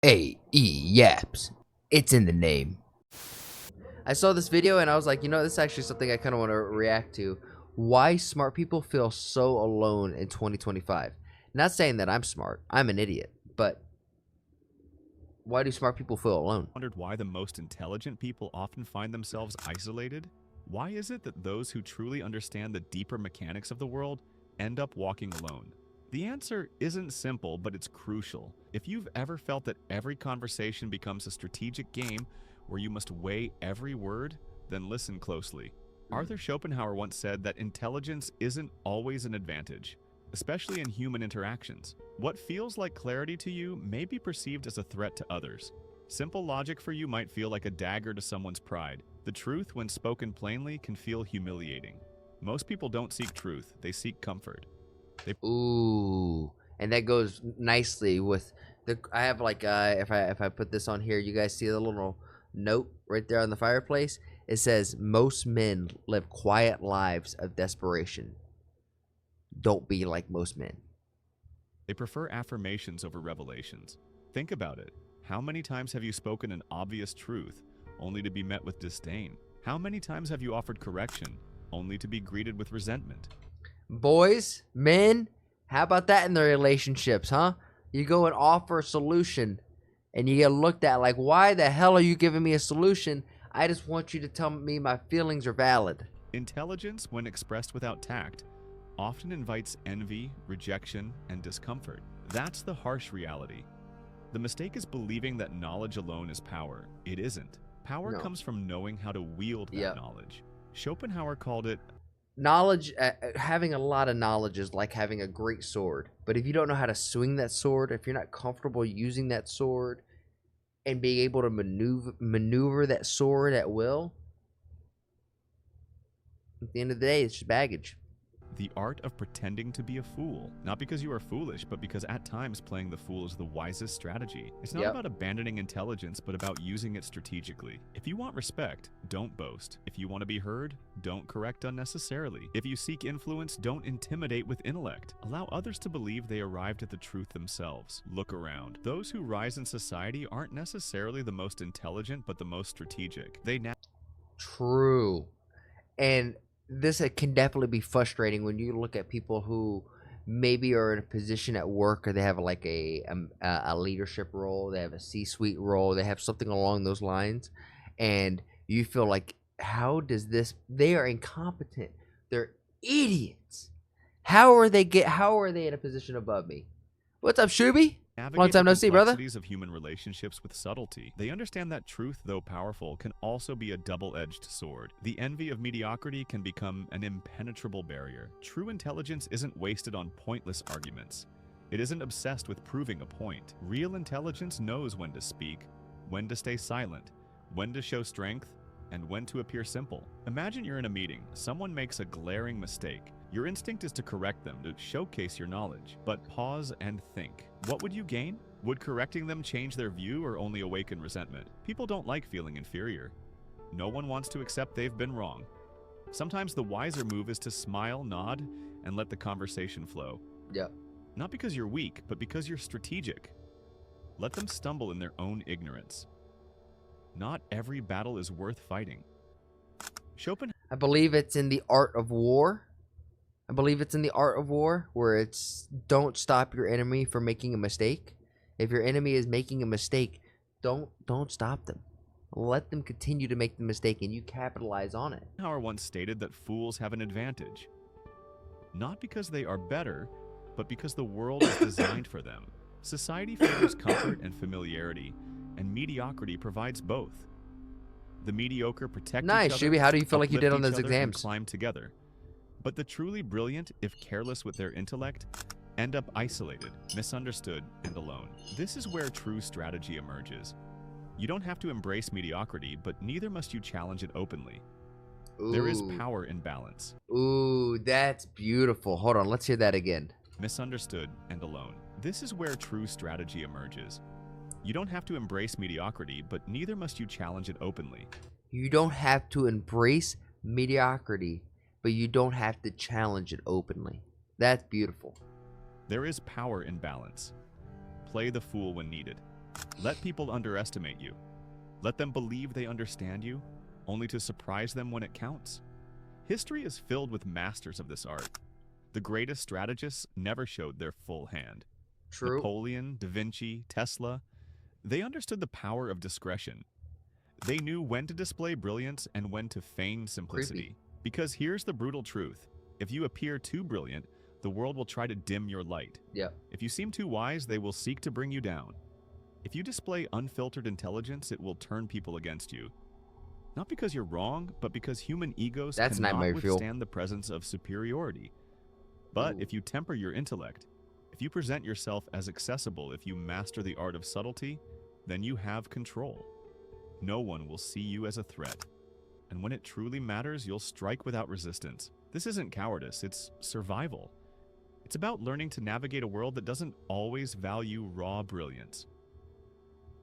Yaps. It's in the name. I saw this video and I was like, this is actually something I kind of want to react to. Why smart people feel so alone in 2025. Not saying that I'm smart. I'm an idiot. But why do smart people feel alone? Wondered why the most intelligent people often find themselves isolated? Why is it that those who truly understand the deeper mechanics of the world end up walking alone? The answer isn't simple, but it's crucial. If you've ever felt that every conversation becomes a strategic game where you must weigh every word, then listen closely. Arthur Schopenhauer once said that intelligence isn't always an advantage, especially in human interactions. What feels like clarity to you may be perceived as a threat to others. Simple logic for you might feel like a dagger to someone's pride. The truth, when spoken plainly, can feel humiliating. Most people don't seek truth, they seek comfort. Ooh, and that goes nicely with the. I have like if I put this on here, you guys see the little note right there on the fireplace. It says most men live quiet lives of desperation. Don't be like most men. They prefer affirmations over revelations. Think about it. How many times have you spoken an obvious truth only to be met with disdain? How many times have you offered correction only to be greeted with resentment? Boys, men, how about that in their relationships, huh? You go and offer a solution and you get looked at like, why the hell are you giving me a solution? I just want you to tell me my feelings are valid. Intelligence, when expressed without tact, often invites envy, rejection, and discomfort. That's the harsh reality. The mistake is believing that knowledge alone is power. It isn't. Power comes from knowing how to wield that knowledge. Schopenhauer called it knowledge. Having a lot of knowledge is like having a great sword, but if you don't know how to swing that sword, if you're not comfortable using that sword and being able to maneuver that sword at will, at the end of the day, it's just baggage. the art of pretending to be a fool. Not because you are foolish, but because at times playing the fool is the wisest strategy. It's not about abandoning intelligence, but about using it strategically. If you want respect, don't boast. If you want to be heard, don't correct unnecessarily. If you seek influence, don't intimidate with intellect. Allow others to believe they arrived at the truth themselves. Look around. Those who rise in society aren't necessarily the most intelligent, but the most strategic. True. And this can definitely be frustrating when you look at people who maybe are in a position at work, or they have like a leadership role, they have a C-suite role, they have something along those lines, and you feel like, how does this? They are incompetent. They're idiots. How are they in a position above me? What's up, Shuby? Long time no see, brother. Complexities of human relationships with subtlety. They understand that truth, though powerful, can also be a double-edged sword. The envy of mediocrity can become an impenetrable barrier. True intelligence isn't wasted on pointless arguments. It isn't obsessed with proving a point. Real intelligence knows when to speak, when to stay silent, when to show strength, and when to appear simple. Imagine you're in a meeting. Someone makes a glaring mistake. Your instinct is to correct them, to showcase your knowledge. But pause and think. What would you gain? Would correcting them change their view or only awaken resentment? People don't like feeling inferior. No one wants to accept they've been wrong. Sometimes the wiser move is to smile, nod, and let the conversation flow. Not because you're weak, but because you're strategic. Let them stumble in their own ignorance. Not every battle is worth fighting. I believe it's in The Art of War. Where it's don't stop your enemy from making a mistake. If your enemy is making a mistake, don't stop them. Let them continue to make the mistake and you capitalize on it. Schopenhauer once stated that fools have an advantage. Not because they are better, but because the world is designed for them. Society favors comfort and familiarity, and mediocrity provides both. The mediocre protect each other. Nice, Shuby. How do you feel like you did on those exams? Climb together. But the truly brilliant, if careless with their intellect, end up isolated, misunderstood, and alone. This is where true strategy emerges. You don't have to embrace mediocrity, but neither must you challenge it openly. There is power in balance. Ooh, that's beautiful. Hold on, let's hear that again. Misunderstood and alone. This is where true strategy emerges. You don't have to embrace mediocrity, but neither must you challenge it openly. You don't have to embrace mediocrity, but you don't have to challenge it openly. That's beautiful. There is power in balance. Play the fool when needed. Let people underestimate you. Let them believe they understand you, only to surprise them when it counts. History is filled with masters of this art. The greatest strategists never showed their full hand. True. Napoleon, Da Vinci, Tesla, they understood the power of discretion. They knew when to display brilliance and when to feign simplicity. Creepy. Because here's the brutal truth. If you appear too brilliant, the world will try to dim your light. Yep. If you seem too wise, they will seek to bring you down. If you display unfiltered intelligence, it will turn people against you. Not because you're wrong, but because human egos That's cannot nightmare fuel. withstand the presence of superiority. But Ooh. if you temper your intellect, if you present yourself as accessible, if you master the art of subtlety, then you have control. No one will see you as a threat. And when it truly matters, you'll strike without resistance. This isn't cowardice, it's survival. It's about learning to navigate a world that doesn't always value raw brilliance.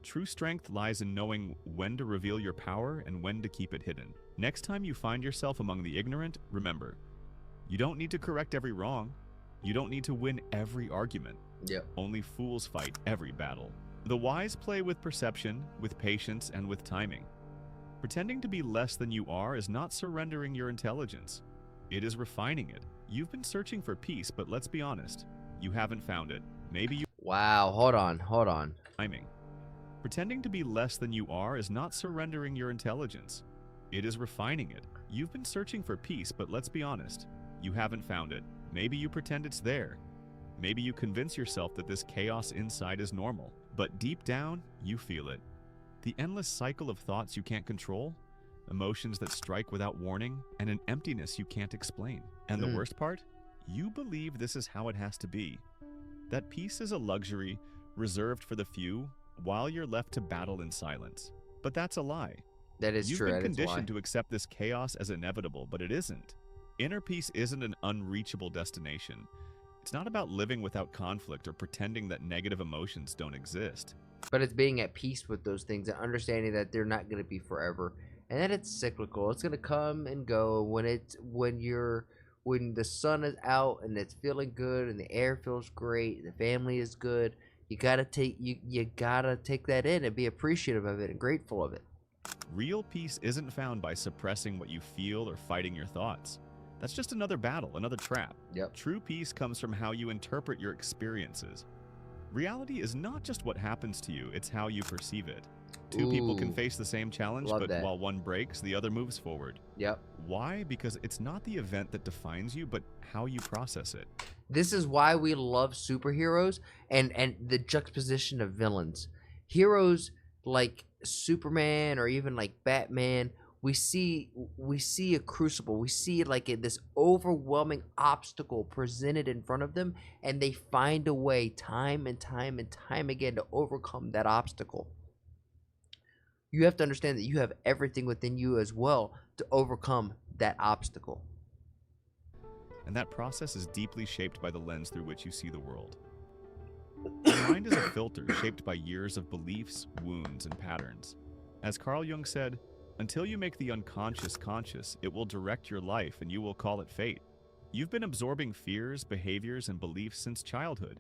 True strength lies in knowing when to reveal your power and when to keep it hidden. Next time you find yourself among the ignorant, remember, you don't need to correct every wrong. You don't need to win every argument. Yep. Only fools fight every battle. The wise play with perception, with patience, and with timing. Pretending to be less than you are is not surrendering your intelligence. It is refining it. You've been searching for peace, but let's be honest. You haven't found it. Maybe you... Wow. Hold on. Timing. Pretending to be less than you are is not surrendering your intelligence. It is refining it. You've been searching for peace, but let's be honest. You haven't found it. Maybe you pretend it's there. Maybe you convince yourself that this chaos inside is normal. But deep down, you feel it. The endless cycle of thoughts you can't control, emotions that strike without warning, and an emptiness you can't explain. And the worst part? You believe this is how it has to be. That peace is a luxury reserved for the few, while you're left to battle in silence. But that's a lie. That is true. You've been That is why. conditioned to accept this chaos as inevitable, but it isn't. Inner peace isn't an unreachable destination. It's not about living without conflict or pretending that negative emotions don't exist. But it's being at peace with those things and understanding that they're not going to be forever, and that it's cyclical. It's going to come and go. When the sun is out and it's feeling good and the air feels great, and the family is good, you gotta take that in and be appreciative of it and grateful of it. Real peace isn't found by suppressing what you feel or fighting your thoughts. That's just another battle, another trap. Yep. True peace comes from how you interpret your experiences. Reality is not just what happens to you, it's how you perceive it. Two people can Ooh. face the same challenge, Love but that. while one breaks, the other moves forward. Yep. Why? Because it's not the event that defines you, but how you process it. This is why we love superheroes and the juxtaposition of villains. Heroes like Superman or even like Batman, we see a crucible. We see like this overwhelming obstacle presented in front of them, and they find a way time and time and time again to overcome that obstacle. You have to understand that you have everything within you as well to overcome that obstacle. And that process is deeply shaped by the lens through which you see the world. Your mind is a filter shaped by years of beliefs, wounds, and patterns. As Carl Jung said, until you make the unconscious conscious, it will direct your life and you will call it fate. You've been absorbing fears, behaviors, and beliefs since childhood,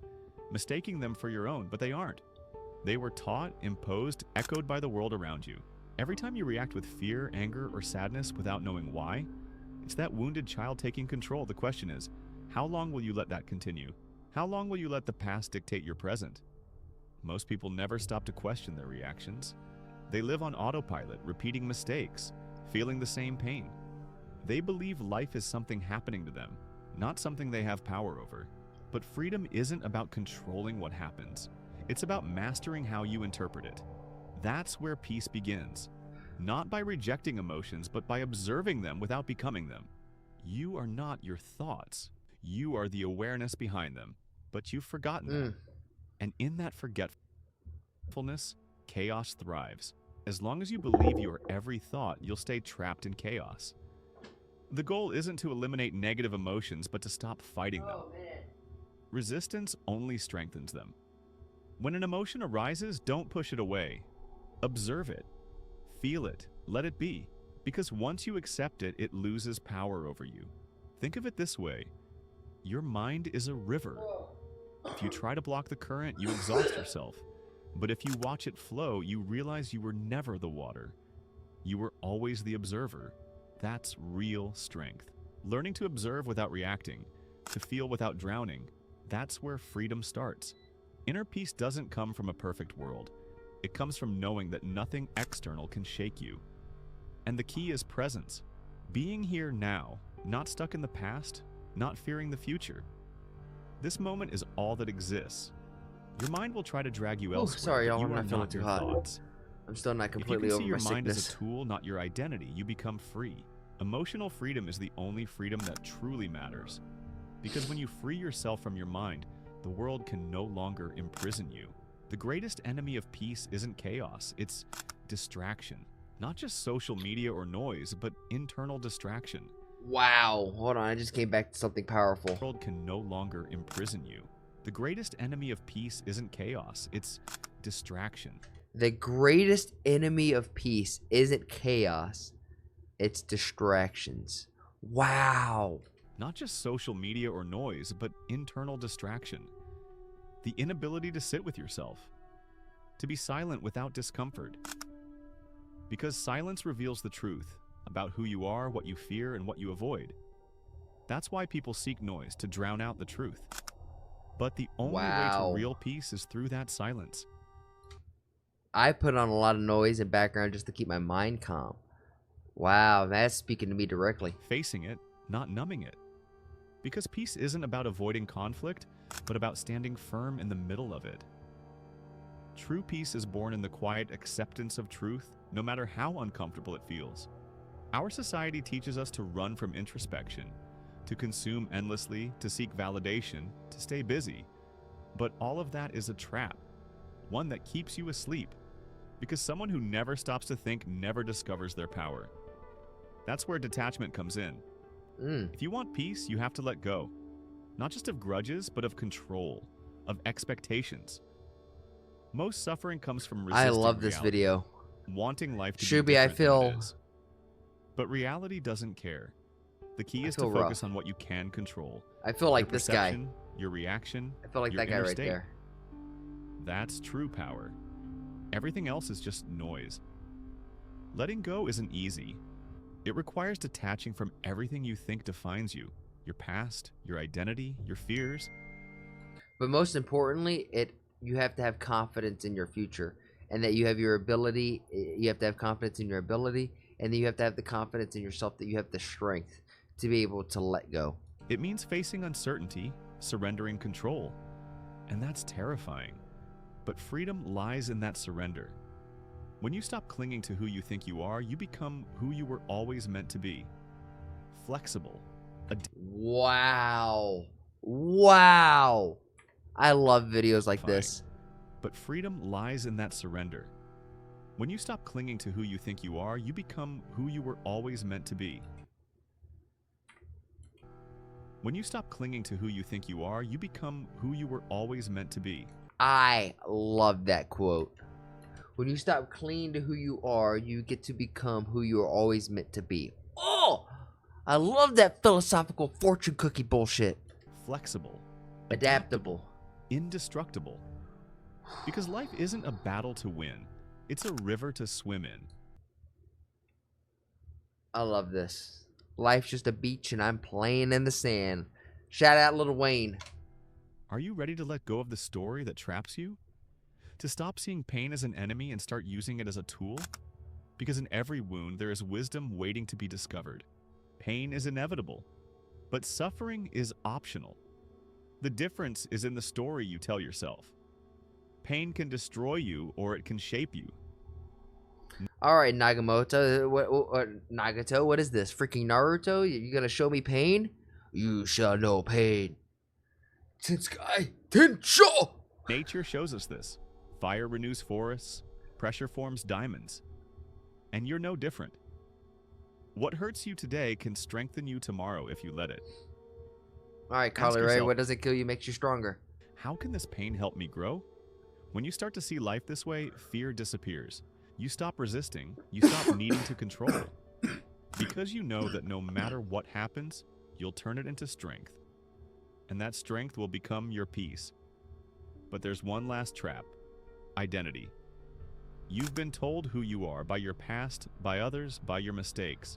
mistaking them for your own, but they aren't. They were taught, imposed, echoed by the world around you. Every time you react with fear, anger, or sadness without knowing why, it's that wounded child taking control. The question is, how long will you let that continue? How long will you let the past dictate your present? Most people never stop to question their reactions. They live on autopilot, repeating mistakes, feeling the same pain. They believe life is something happening to them, not something they have power over. But freedom isn't about controlling what happens. It's about mastering how you interpret it. That's where peace begins. Not by rejecting emotions, but by observing them without becoming them. You are not your thoughts. You are the awareness behind them. But you've forgotten that. And in that forgetfulness, chaos thrives. As long as you believe you are every thought, you'll stay trapped in chaos. The goal isn't to eliminate negative emotions, but to stop fighting them. Resistance only strengthens them. When an emotion arises, don't push it away. Observe it. Feel it. Let it be. Because once you accept it, it loses power over you. Think of it this way. Your mind is a river. If you try to block the current, you exhaust yourself. But if you watch it flow, you realize you were never the water. You were always the observer. That's real strength. Learning to observe without reacting, to feel without drowning, that's where freedom starts. Inner peace doesn't come from a perfect world. It comes from knowing that nothing external can shake you. And the key is presence. Being here now, not stuck in the past, not fearing the future. This moment is all that exists. Your mind will try to drag you elsewhere. Sorry, but y'all, you I'm are not feeling not too your hot. thoughts. I'm still not If you completely can over see your my mind as a sickness. tool, not your identity, you become free. Emotional freedom is the only freedom that truly matters. Because when you free yourself from your mind, the world can no longer imprison you. The greatest enemy of peace isn't chaos, it's distraction. Not just social media or noise, but internal distraction. Wow. Hold on. I just came back to something powerful. The world can no longer imprison you. The greatest enemy of peace isn't chaos, it's distraction. The greatest enemy of peace isn't chaos, it's distractions. Wow. Not just social media or noise, but internal distraction. The inability to sit with yourself. To be silent without discomfort. Because silence reveals the truth about who you are, what you fear, and what you avoid. That's why people seek noise, to drown out the truth. But the only way Wow. to real peace is through that silence. I put on a lot of noise and background just to keep my mind calm. Wow, that's speaking to me directly. Facing it, not numbing it. Because peace isn't about avoiding conflict, but about standing firm in the middle of it. True peace is born in the quiet acceptance of truth, no matter how uncomfortable it feels. Our society teaches us to run from introspection, to consume endlessly, to seek validation, to stay busy. But all of that is a trap, one that keeps you asleep, because someone who never stops to think never discovers their power. That's where detachment comes in. If you want peace, you have to let go. Not just of grudges, but of control, of expectations. Most suffering comes from resisting I love this reality, video. wanting life to Shuby, be I different than it feel- is. But reality doesn't care. The key I is to feel focus rough. on what you can control. I feel like Your this guy. perception, your reaction. I feel like your that guy inner right state. there. That's true power. Everything else is just noise. Letting go isn't easy. It requires detaching from everything you think defines you. Your past, your identity, your fears. But most importantly, you have to have confidence in your future, and that you have your ability. You have to have confidence in your ability, and then you have to have the confidence in yourself that you have the strength to be able to let go. It means facing uncertainty, surrendering control. And that's terrifying. But freedom lies in that surrender. When you stop clinging to who you think you are, you become who you were always meant to be. Flexible. Wow. Wow. I love videos like Fine. this. But freedom lies in that surrender. When you stop clinging to who you think you are, you become who you were always meant to be. When you stop clinging to who you think you are, you become who you were always meant to be. I love that quote. When you stop clinging to who you are, you get to become who you are always meant to be. Oh, I love that philosophical fortune cookie bullshit. Flexible. Adaptable. Indestructible. Because life isn't a battle to win. It's a river to swim in. I love this. Life's just a beach and I'm playing in the sand. Shout out Lil Wayne. Are you ready to let go of the story that traps you? To stop seeing pain as an enemy and start using it as a tool? Because in every wound, there is wisdom waiting to be discovered. Pain is inevitable, but suffering is optional. The difference is in the story you tell yourself. Pain can destroy you or it can shape you. All right, Nagamoto. Nagato, what is this? Freaking Naruto? You gonna show me pain? You shall know pain. Tenskai Tensho! Nature shows us this. Fire renews forests, pressure forms diamonds. And you're no different. What hurts you today can strengthen you tomorrow if you let it. All right, Carly Ray, yourself- what doesn't kill you makes you stronger. How can this pain help me grow? When you start to see life this way, fear disappears. You stop resisting. You stop needing to control. Because you know that no matter what happens, you'll turn it into strength. And that strength will become your peace. But there's one last trap. identity. You've been told who you are by your past, by others, by your mistakes.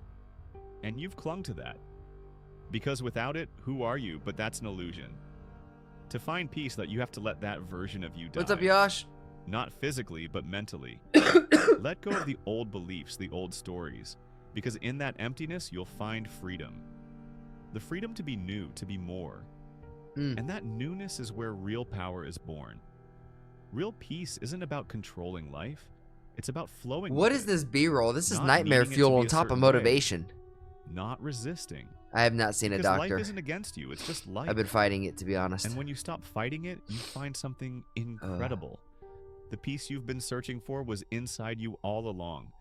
And you've clung to that. Because without it, who are you? But that's an illusion. To find peace, that you have to let that version of you die. What's up, Yash? Not physically, but mentally. Let go of the old beliefs, the old stories. Because in that emptiness, you'll find freedom. The freedom to be new, to be more. And that newness is where real power is born. Real peace isn't about controlling life. It's about flowing. What with is it, this B-roll? This is not nightmare needing it to fuel be on a top of certain way. motivation. Not resisting. I have not seen a Because doctor. life isn't against you, it's just life. I've been fighting it, to be honest. And when you stop fighting it, you find something incredible. The peace you've been searching for was inside you all along.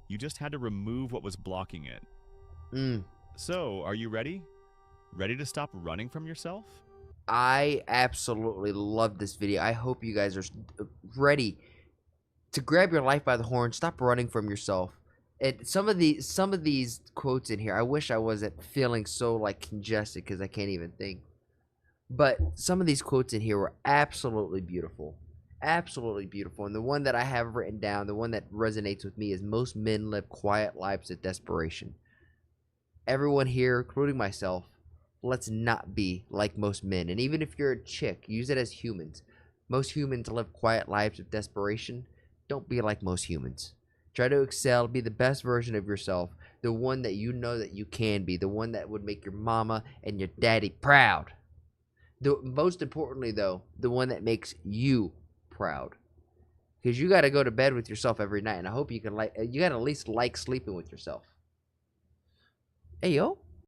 You just had to remove what was blocking it. So, are you ready? Ready to stop running from yourself? I absolutely love this video. I hope you guys are ready to grab your life by the horn. Stop running from yourself. And some of these quotes in here, I wish I wasn't feeling so like congested because I can't even think. But some of these quotes in here were absolutely beautiful. Absolutely beautiful. And the one that I have written down, the one that resonates with me is most men live quiet lives of desperation. Everyone here, including myself, let's not be like most men. And even if you're a chick, use it as humans. Most humans live quiet lives of desperation. Don't be like most humans. Try to excel, be the best version of yourself, the one that you know that you can be, the one that would make your mama and your daddy proud. Most importantly, though, the one that makes you proud. Because you got to go to bed with yourself every night, and I hope you can you got to at least like sleeping with yourself. Hey, yo.